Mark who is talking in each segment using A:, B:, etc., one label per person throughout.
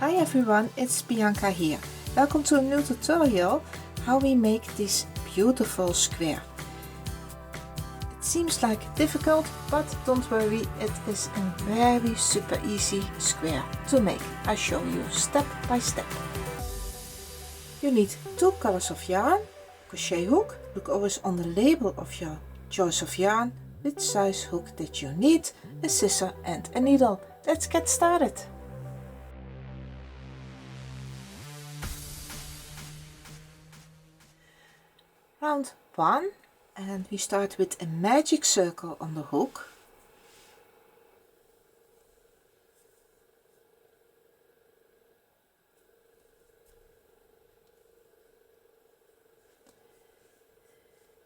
A: Hi everyone, it's Bianca here. Welcome to a new tutorial how we make this beautiful square. It seems like difficult, but don't worry, it is a very super easy square to make. I show you step by step. You need 2 colors of yarn, crochet hook, look always on the label of your choice of yarn, which size hook that you need, a scissor and a needle. Let's get started. Round 1, and we start with a magic circle on the hook.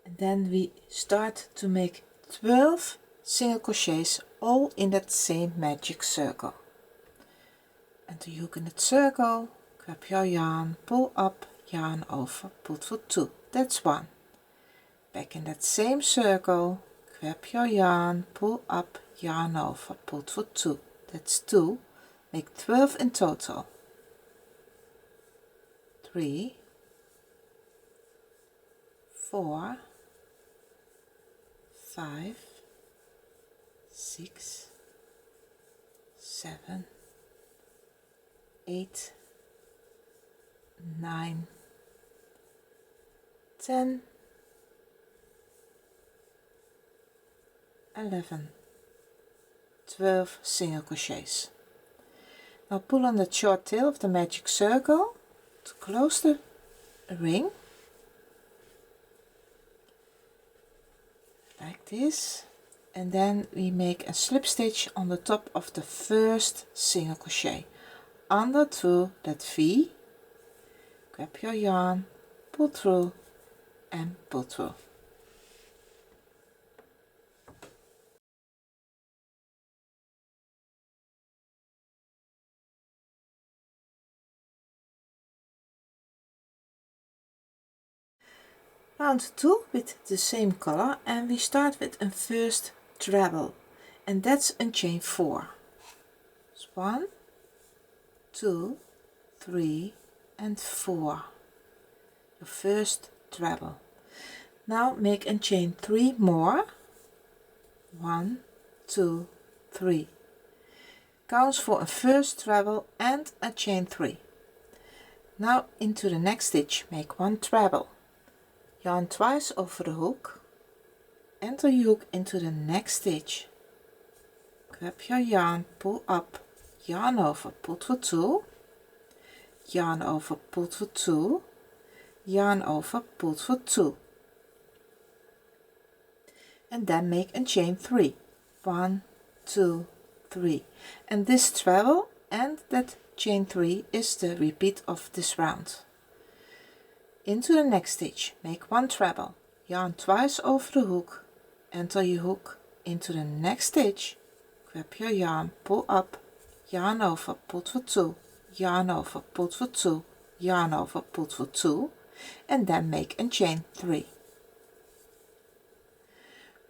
A: And then we start to make 12 single crochets all in that same magic circle. Enter your hook in the circle, grab your yarn, pull up, yarn over, pull for 2. That's 1. Back in that same circle, grab your yarn, pull up, yarn over, pull for 2. That's 2. Make 12 in total. 3, 4, 5, 6, 7, 8, 9, 10, 11, 12 single crochets. Now pull on the short tail of the magic circle to close the ring, like this, and then we make a slip stitch on the top of the first single crochet under through that V. Grab your yarn, pull through and pull through. Round 2 with the same color, and we start with a first treble, and that's a chain 4. It's 1, 2, 3 and 4. Your first treble. Now make a chain 3 more. 1, 2, 3. Counts for a first treble and a chain 3. Now into the next stitch make 1 treble. Yarn twice over the hook, enter your hook into the next stitch, grab your yarn, pull up, yarn over, pull for 2, yarn over, pull for 2, yarn over, pull for 2, and then make a chain 3. 1, 2, 3, and this treble and that chain 3 is the repeat of this round. Into the next stitch make 1 treble, yarn twice over the hook, enter your hook into the next stitch, grab your yarn, pull up, yarn over, pull for 2, yarn over, pull for 2, yarn over, pull for 2, and then make a chain 3.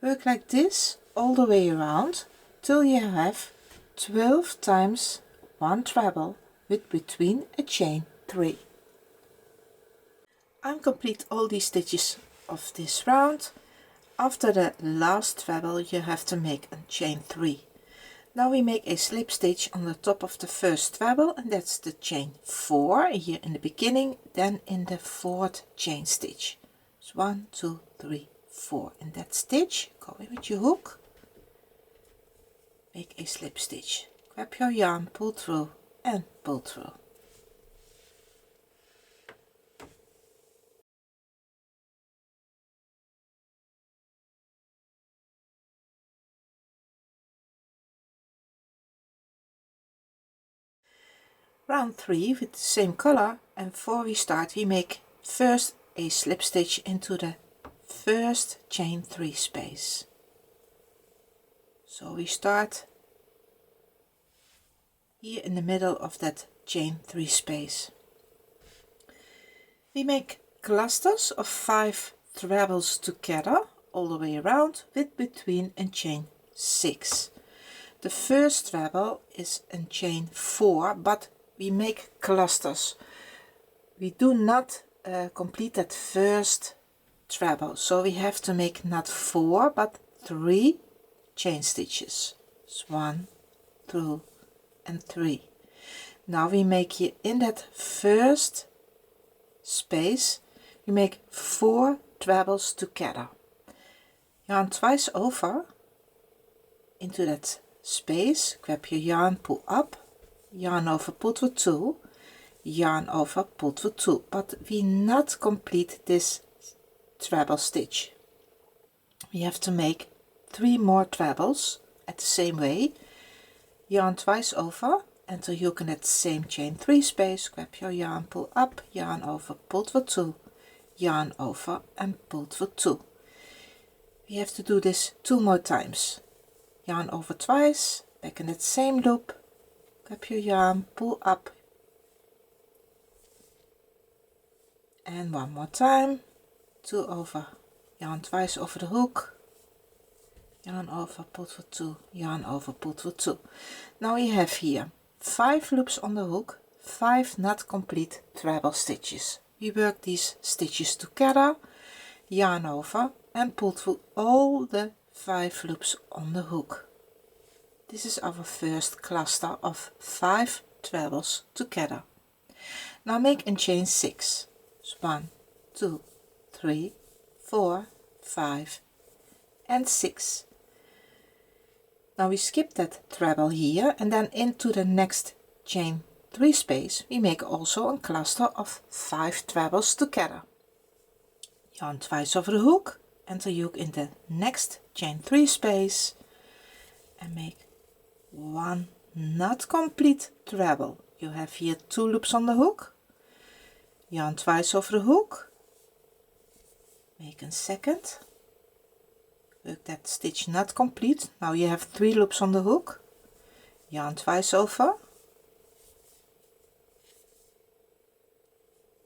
A: Work like this all the way around till you have 12 times 1 treble with between a chain 3. I'm complete all these stitches of this round. After the last treble you have to make a chain 3. Now we make a slip stitch on the top of the first treble, and that's the chain 4 here in the beginning, then in the 4th chain stitch. So 1, 2, 3, 4 in that stitch. Go in with your hook, make a slip stitch, grab your yarn, pull through and pull through. Round 3 with the same color, and before we start we make first a slip stitch into the first chain 3 space. So we start here in the middle of that chain 3 space. We make clusters of 5 trebles together all the way around with between a chain 6. The first treble is a chain 4, but we make clusters. We do not complete that first treble, so we have to make not 4 but 3 chain stitches. So 1, 2 and 3. Now we make here in that first space, we make 4 trebles together. Yarn twice over into that space, grab your yarn, pull up, yarn over, pull through 2, yarn over, pull through 2, but we not complete this treble stitch. We have to make 3 more trebles at the same way. Yarn twice over, enter hook in that same chain 3 space, grab your yarn, pull up, yarn over, pull through 2, yarn over and pull through 2. We have to do this 2 more times. Yarn over twice, back in that same loop, grab your yarn, pull up, and 1 more time, 2 over, yarn twice over the hook, yarn over, pull through 2, yarn over, pull through 2. Now we have here 5 loops on the hook, 5 not complete treble stitches. We work these stitches together, yarn over and pull through all the 5 loops on the hook. This is our first cluster of 5 trebles together. Now make a chain 6. So 1, 2, 3, 4, 5 and 6. Now we skip that treble here and then into the next chain 3 space we make also a cluster of 5 trebles together. Yarn twice over the hook, enter hook in the next chain 3 space and make 1 not complete treble. You have here 2 loops on the hook, yarn twice over the hook, make a second, work that stitch not complete. Now you have 3 loops on the hook, yarn twice over,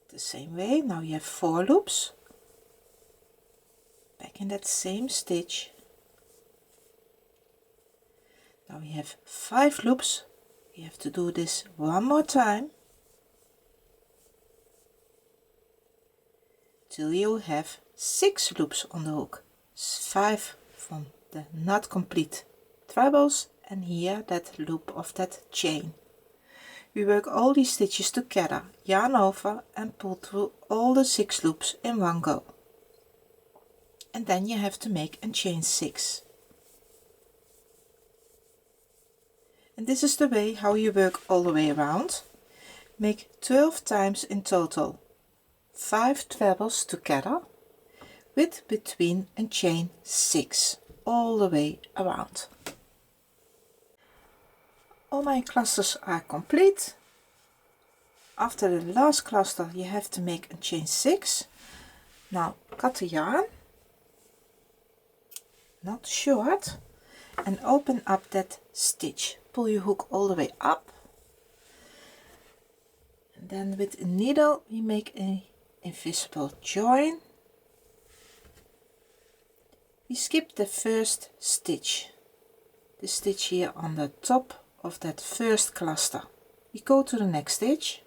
A: the same way. Now you have 4 loops, back in that same stitch. Now we have 5 loops. We have to do this 1 more time till you have 6 loops on the hook. 5 from the not complete trebles and here that loop of that chain. We work all these stitches together, yarn over and pull through all the 6 loops in one go. And then you have to make a chain 6. And this is the way how you work all the way around. Make 12 times in total 5 trebles together with between a chain 6 all the way around. All my clusters are complete. After the last cluster you have to make a chain 6. Now cut the yarn, not short, and open up that stitch. Pull your hook all the way up and then with a needle we make an invisible join. We skip the first stitch, the stitch here on the top of that first cluster. We go to the next stitch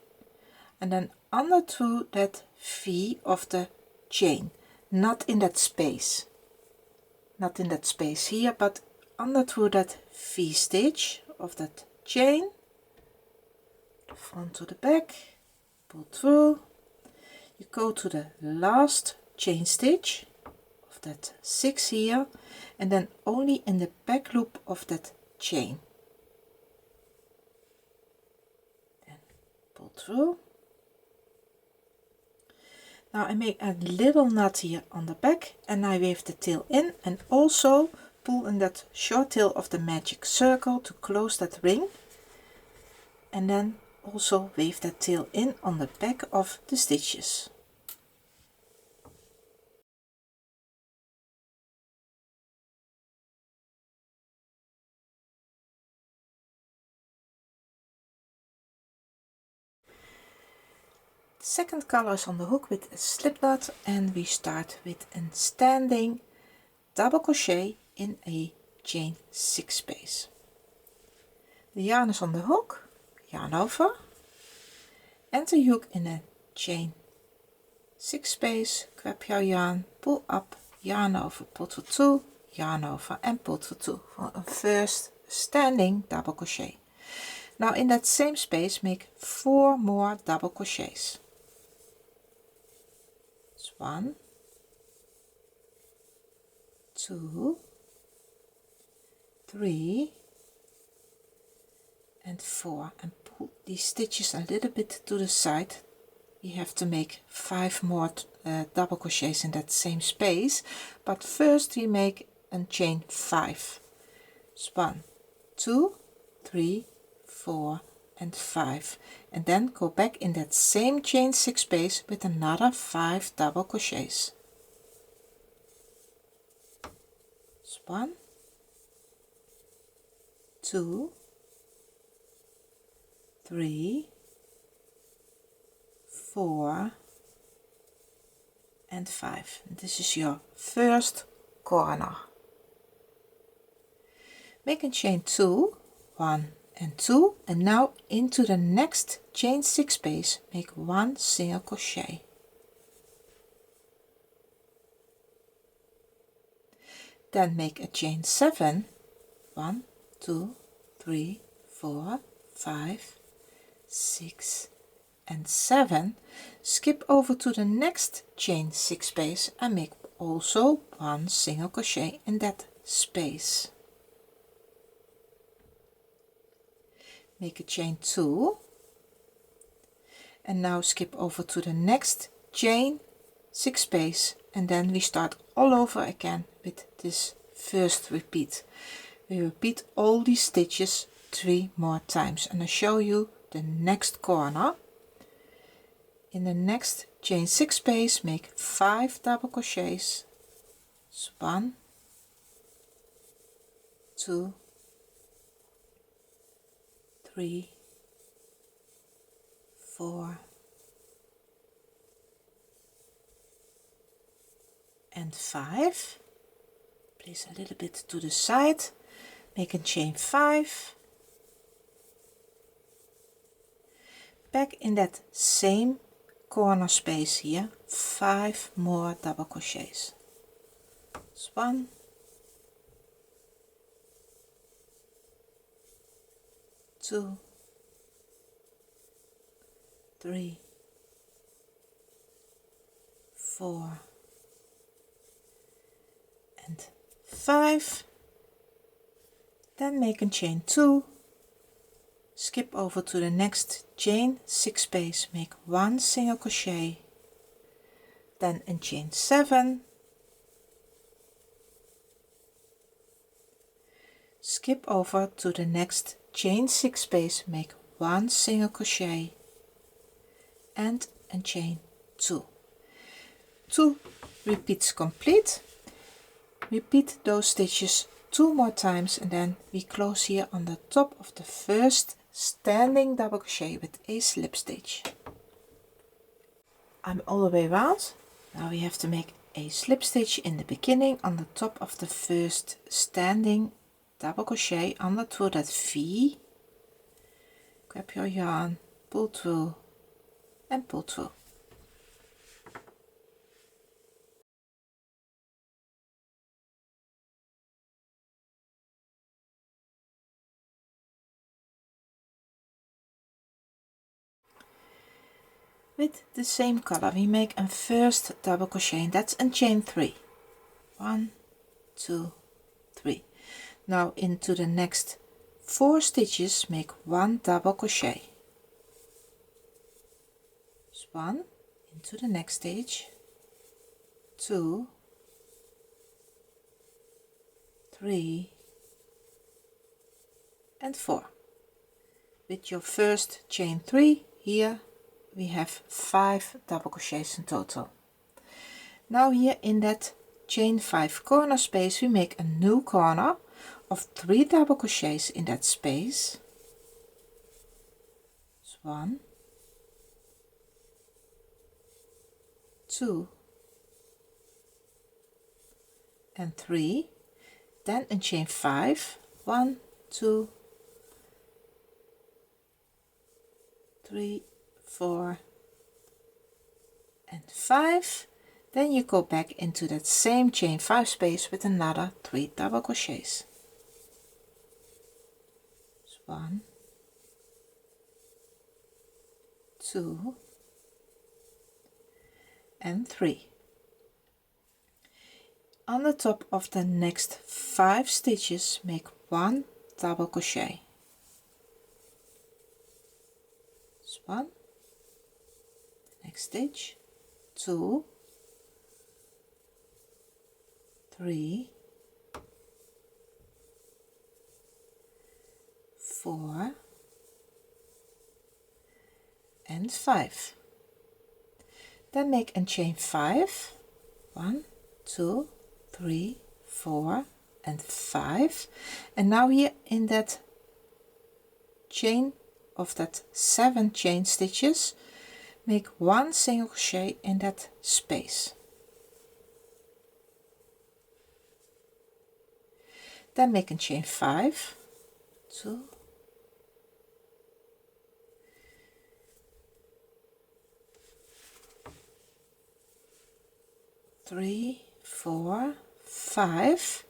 A: and then under through that V of the chain, not in that space, not in that space here, but under through that V stitch of that chain, the front to the back, pull through, you go to the last chain stitch of that 6 here and then only in the back loop of that chain, then pull through. Now I make a little knot here on the back and I wave the tail in and also pull in that short tail of the magic circle to close that ring, and then also wave that tail in on the back of the stitches. The second color is on the hook with a slip knot and we start with a standing double crochet in a chain 6 space. The yarn is on the hook, yarn over, enter hook in a chain 6 space, grab your yarn, pull up, yarn over, pull to 2, yarn over and pull to 2 for a first standing double crochet. Now in that same space make 4 more double crochets. It's 1, 2, 3 and 4, and pull these stitches a little bit to the side. We have to make 5 more double crochets in that same space, but first we make a chain 5. It's 1, 2, 3, 4 and 5, and then go back in that same chain 6 space with another 5 double crochets. It's 1, 2, 3, 4 and 5. This is your first corner. Make a chain 2, 1 and 2, and now into the next chain 6 space make 1 single crochet. Then make a chain 7, 1, 2, 3, 4, 5, 6 and 7, skip over to the next chain 6 space and make also 1 single crochet in that space. Make a chain 2 and now skip over to the next chain 6 space, and then we start all over again with this first repeat. We repeat all these stitches 3 more times, and I show you the next corner. In the next chain 6 space make 5 double crochets. It's 1, 2, 3, 4 and 5. Place a little bit to the side, make a chain 5, back in that same corner space here 5 more double crochets. It's 1, 2, 3, 4 and 5. Then make a chain 2, skip over to the next chain 6 space, make 1 single crochet, then a chain 7, skip over to the next chain 6 space, make 1 single crochet and a chain 2. 2 repeats complete. Repeat those stitches 2 more times, and then we close here on the top of the first standing double crochet with a slip stitch. I'm all the way around. Now we have to make a slip stitch in the beginning on the top of the first standing double crochet under through that V. Grab your yarn, pull through and pull through. With the same color we make a first double crochet, and that's a chain 3. 1, 2, 3. Now into the next 4 stitches make 1 double crochet. Just 1 into the next stitch, 2, 3 and 4. With your first chain 3 here we have 5 double crochets in total. Now here in that chain 5 corner space we make a new corner of 3 double crochets in that space. So 1, 2 and 3, then a chain 5, 1, 2, 3, 4 and 5. Then you go back into that same chain 5 space with another 3 double crochets. 1, 2 and 3. On the top of the next 5 stitches, make 1 double crochet. 1, next stitch, 2, 3, 4 and 5. Then make a chain 5, 1, 2, 3, 4 and 5, and now here in that chain of that 7 chain stitches, make 1 single crochet in that space. Then make a chain 5, 2, 3, 4, 5,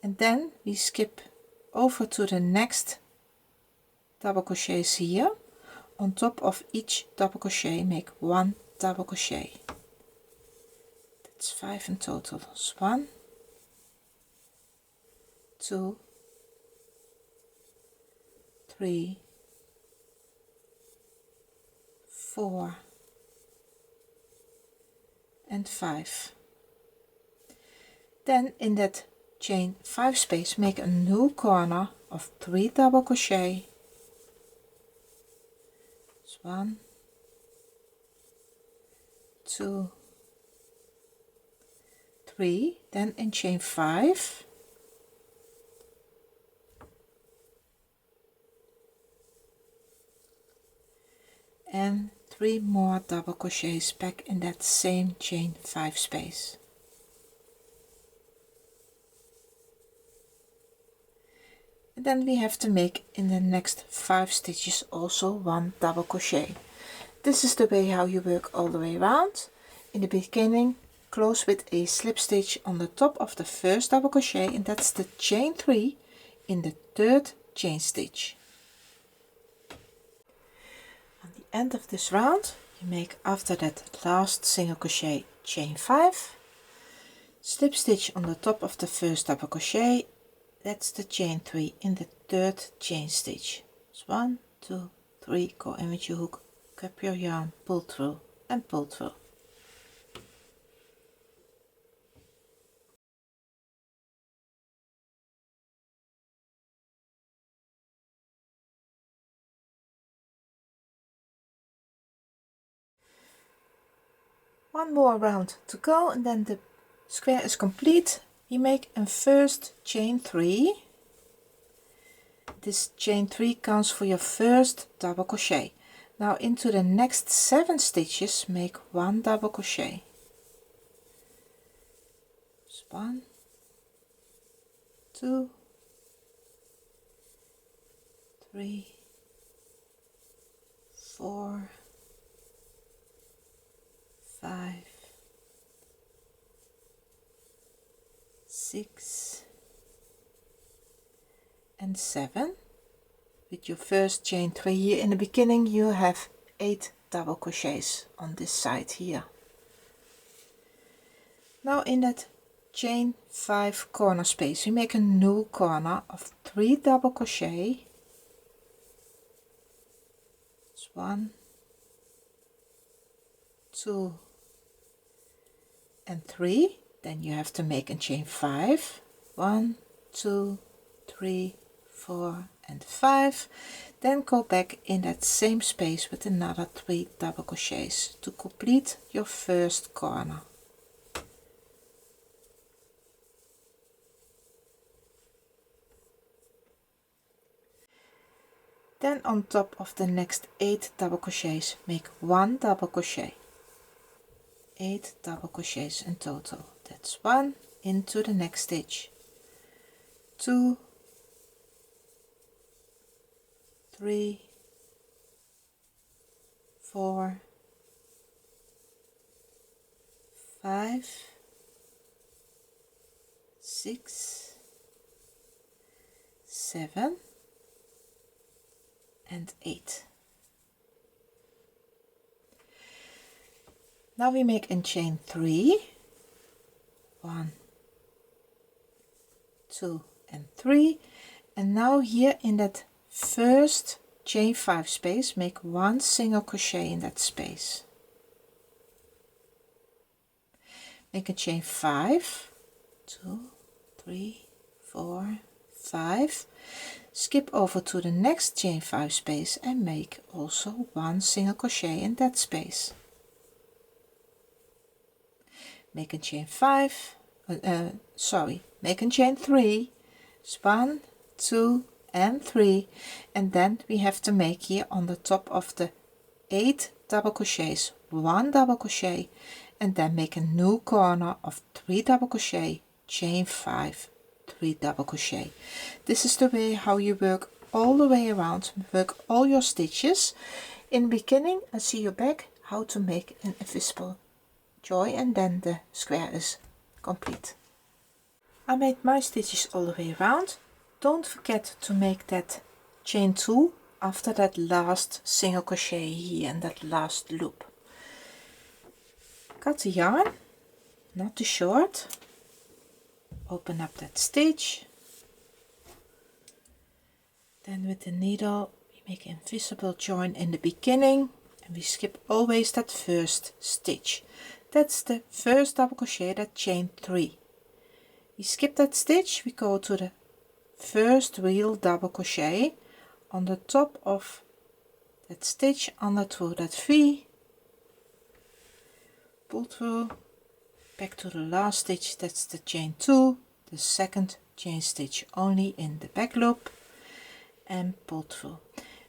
A: and then we skip over to the next double crochets here. On top of each double crochet, make 1 double crochet. That's 5 in total. So 1, 2, 3, 4 and 5. Then in that chain 5 space, make a new corner of 3 double crochet. So 1, 2, 3, then in chain 5, and 3 more double crochets back in that same chain 5 space. And then we have to make in the next 5 stitches also 1 double crochet. This is the way how you work all the way around. In the beginning, close with a slip stitch on the top of the first double crochet, and that's the chain 3 in the 3rd chain stitch. On the end of this round, you make after that last single crochet chain 5, slip stitch on the top of the first double crochet. That's the chain 3 in the 3rd chain stitch. So 1, 2, 3, go in with your hook, grab your yarn, pull through and pull through. One more round to go and then the square is complete. You make a first chain 3. This chain 3 counts for your first double crochet. Now into the next 7 stitches, make 1 double crochet. So 1, 2, 3, 4, 5, 6 and 7. With your first chain 3 here in the beginning, you have 8 double crochets on this side here. Now in that chain 5 corner space, we make a new corner of 3 double crochet. It's 1, 2 and 3. Then you have to make a chain 5, 1, 2, 3, 4 and 5. Then go back in that same space with another 3 double crochets to complete your first corner. Then on top of the next 8 double crochets, make 1 double crochet. 8 double crochets in total. That's 1 into the next stitch, 2, 3, 4, 5, 6, 7 and 8. Now we make a chain 3, 1, 2 and 3, and now here in that first chain 5 space make 1 single crochet in that space. Make a chain 5, 2, 3, 4, 5, skip over to the next chain 5 space and make also 1 single crochet in that space. Make a chain 5, make a chain 3, 1, 2 and 3, and then we have to make here on the top of the 8 double crochets 1 double crochet, and then make a new corner of 3 double crochet, chain 5, 3 double crochet. This is the way how you work all the way around, work all your stitches. In the beginning I see you back how to make an invisible join, and then the square is complete. I made my stitches all the way around. Don't forget to make that chain 2 after that last single crochet here and that last loop. Cut the yarn, not too short. Open up that stitch. Then with the needle we make an invisible join in the beginning, and we skip always that first stitch. That's the first double crochet, that chain 3. We skip that stitch, we go to the first real double crochet on the top of that stitch under through that V, pull through, back to the last stitch, that's the chain 2, the second chain stitch only in the back loop, and pull through.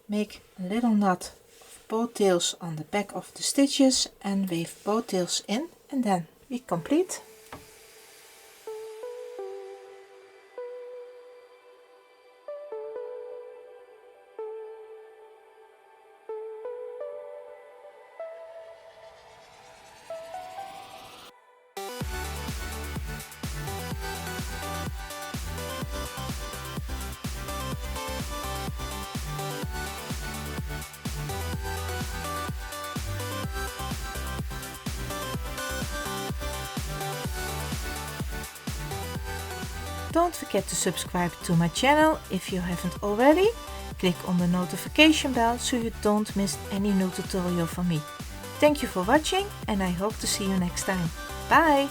A: Make a little knot of both tails on the back of the stitches and weave both tails in, and then we complete. Don't forget to subscribe to my channel if you haven't already. Click on the notification bell so you don't miss any new tutorial from me. Thank you for watching, and I hope to see you next time. Bye!